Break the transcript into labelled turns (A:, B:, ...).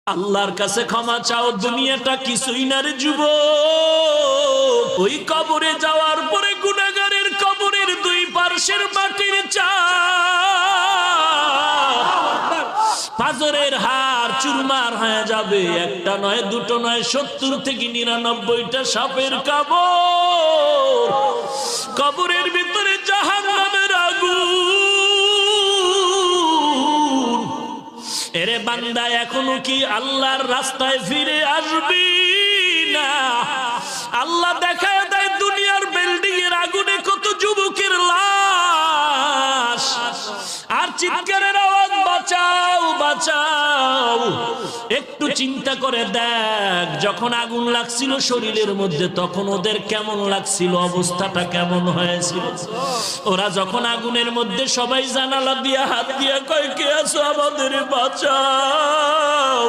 A: আল্লাহর কাছে ক্ষমা চাও, দুনিয়াটা কিছুই না রে যুবক। ওই কবরে যাওয়ার পরে গুনাহগারের কবরের দুই পার্শ্বের মাটির চাপ পাজরের হাড় চুরমার হয়ে যাবে। একটা নয়, দুটো নয়, 70 থেকে 99টা সাপের কামড়। কবরের ভিতরে জাহান্নামের আগুন। এরে বান্দা, এখনো কি আল্লাহর রাস্তায় ফিরে আসবি না? আল্লাহ দেখায় দেয় দুনিয়ার বিল্ডিং এর আগুনে কত যুবকের লাশ, আর চিৎকারের আওয়াজ, বাঁচাও বাঁচাও। একটু চিন্তা করে দেখ, যখন আগুন লাগছিল শরীরের মধ্যে তখন ওদের কেমন লাগছিল, অবস্থাটা কেমন হয়েছিল। ওরা যখন আগুনের মধ্যে সবাই জানালা দিয়া হাত দিয়া কয়, কে আছো, আমাদের বাঁচাও।